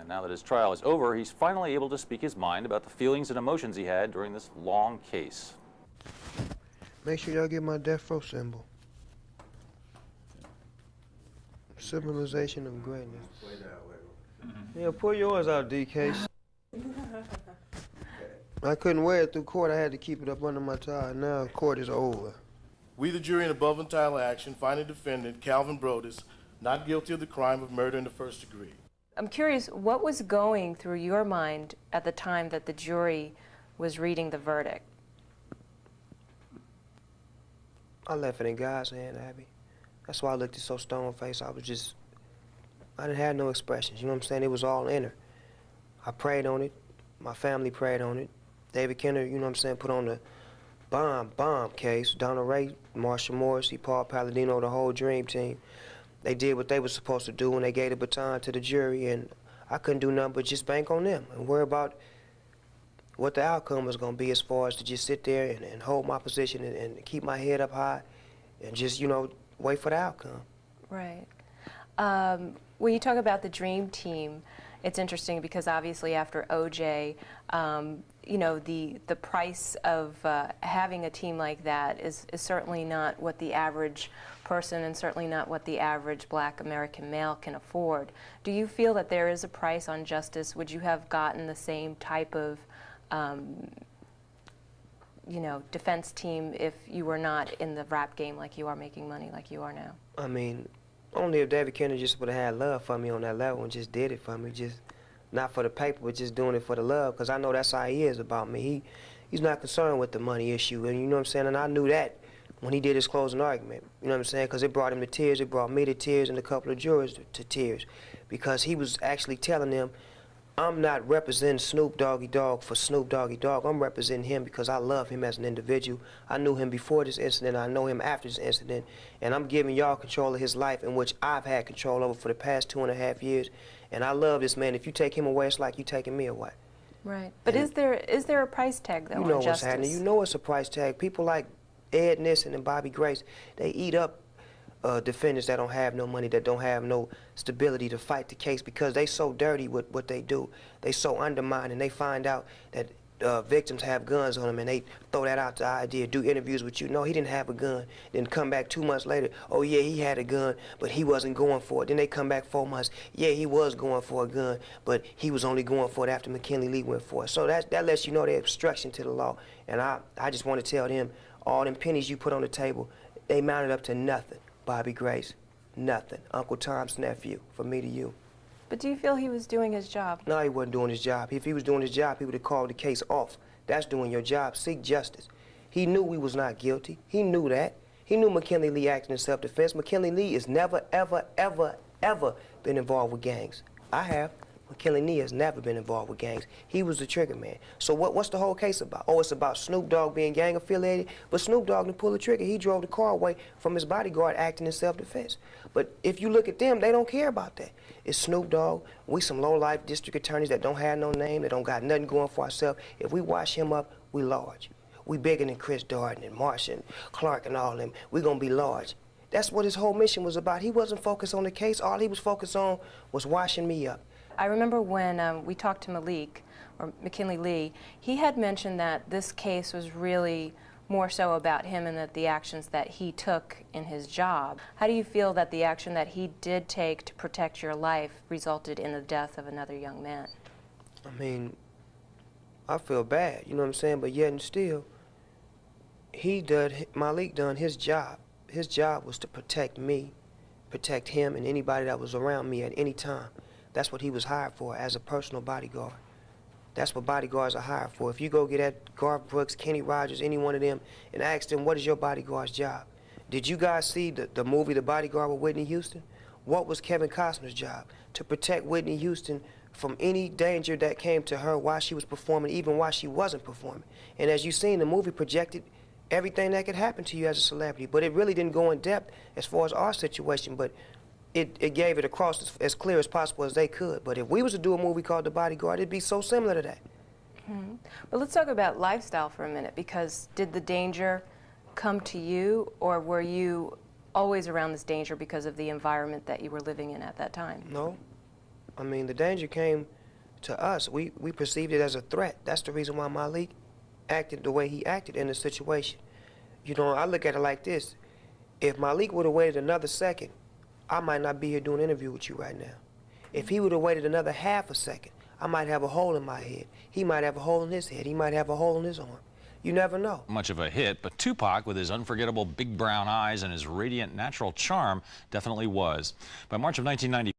Now that his trial is over, he's finally able to speak his mind about the feelings and emotions he had during this long case. Make sure y'all get my death row symbol. Symbolization of greatness. Yeah, pull yours out, DK. I couldn't wear it through court. I had to keep it up under my tie. Now court is over. We, the jury in above entitled action, find the defendant, Calvin Brodus, not guilty of the crime of murder in the first degree. I'm curious, what was going through your mind at the time that the jury was reading the verdict? I left it in God's hand, Abby. That's why I looked so stone-faced. I didn't have no expressions, you know what I'm saying? It was all in her. I prayed on it. My family prayed on it. David Kenner, you know what I'm saying, put on the bomb case. Donald Ray, Marshall Morris, Paul Palladino, the whole dream team. They did what they were supposed to do, and they gave the baton to the jury, and I couldn't do nothing but just bank on them and worry about what the outcome was going to be, as far as to just sit there and hold my position and keep my head up high and just, you know, wait for the outcome. Right. When you talk about the dream team, it's interesting because obviously after OJ, you know, the price of having a team like that is certainly not what the average person and certainly not what the average black American male can afford. Do you feel that there is a price on justice? Would you have gotten the same type of you know, defense team if you were not in the rap game like you are, making money like you are now? I mean, only if David Kenner just would have had love for me on that level and just did it for me, just not for the paper, but just doing it for the love, because I know that's how he is about me. He's not concerned with the money issue, and you know what I'm saying, and I knew that when he did his closing argument, you know what I'm saying, because it brought him to tears, it brought me to tears, and a couple of jurors to tears, because he was actually telling them, I'm not representing Snoop Doggy Dogg for Snoop Doggy Dogg. I'm representing him because I love him as an individual. I knew him before this incident. I know him after this incident. And I'm giving y'all control of his life, in which I've had control over for the past 2.5 years. And I love this man. If you take him away, it's like you taking me away. Right. But is there a price tag, though, you know on what's justice? happening. You know it's a price tag. People like Ed Nissen and Bobby Grace, they eat up defendants that don't have no money, that don't have no stability to fight the case, because they so dirty with what they do. They so undermined, and they find out that victims have guns on them, and they throw that out the idea, do interviews with you. No, he didn't have a gun. Then come back 2 months later, oh yeah, he had a gun, but he wasn't going for it. Then they come back 4 months, yeah, he was going for a gun, but he was only going for it after McKinley Lee went for it. So that lets you know they're obstruction to the law. And I just want to tell them, all them pennies you put on the table, they mounted up to nothing. Bobby Grace, nothing. Uncle Tom's nephew, from me to you. But do you feel he was doing his job? No, he wasn't doing his job. If he was doing his job, he would have called the case off. That's doing your job. Seek justice. He knew we was not guilty. He knew that. He knew McKinley Lee acted in self-defense. McKinley Lee has never, ever, ever, ever been involved with gangs. I have. McKinley Lee has never been involved with gangs. He was the trigger man. So what's the whole case about? Oh, it's about Snoop Dogg being gang affiliated, but Snoop Dogg didn't pull the trigger. He drove the car away from his bodyguard acting in self-defense. But if you look at them, they don't care about that. It's Snoop Dogg. We some low-life district attorneys that don't have no name, that don't got nothing going for ourselves. If we wash him up, we large. We bigger than Chris Darden and Marsh and Clark and all them. We gonna be large. That's what his whole mission was about. He wasn't focused on the case. All he was focused on was washing me up. I remember when we talked to Malik, or McKinley Lee, he had mentioned that this case was really more so about him and that the actions that he took in his job. How do you feel that the action that he did take to protect your life resulted in the death of another young man? I mean, I feel bad, you know what I'm saying? But yet and still, Malik done his job. His job was to protect me, protect him and anybody that was around me at any time. That's what he was hired for, as a personal bodyguard. That's what bodyguards are hired for. If you go get at Garth Brooks, Kenny Rogers, any one of them, and ask them, what is your bodyguard's job? Did you guys see the movie The Bodyguard with Whitney Houston? What was Kevin Costner's job? To protect Whitney Houston from any danger that came to her while she was performing, even while she wasn't performing. And as you seen, the movie projected everything that could happen to you as a celebrity, but it really didn't go in depth as far as our situation, but it gave it across as clear as possible as they could. But if we was to do a movie called The Bodyguard, it'd be so similar to that. Mm-hmm. Well, let's talk about lifestyle for a minute, because did the danger come to you, or were you always around this danger because of the environment that you were living in at that time? No. I mean, the danger came to us, we perceived it as a threat. That's the reason why Malik acted the way he acted in the situation. You know, I look at it like this. If Malik would have waited another second, I might not be here doing an interview with you right now. If he would have waited another half a second, I might have a hole in my head. He might have a hole in his head. He might have a hole in his arm. You never know. Much of a hit, but Tupac, with his unforgettable big brown eyes and his radiant natural charm, definitely was. By March of 1990.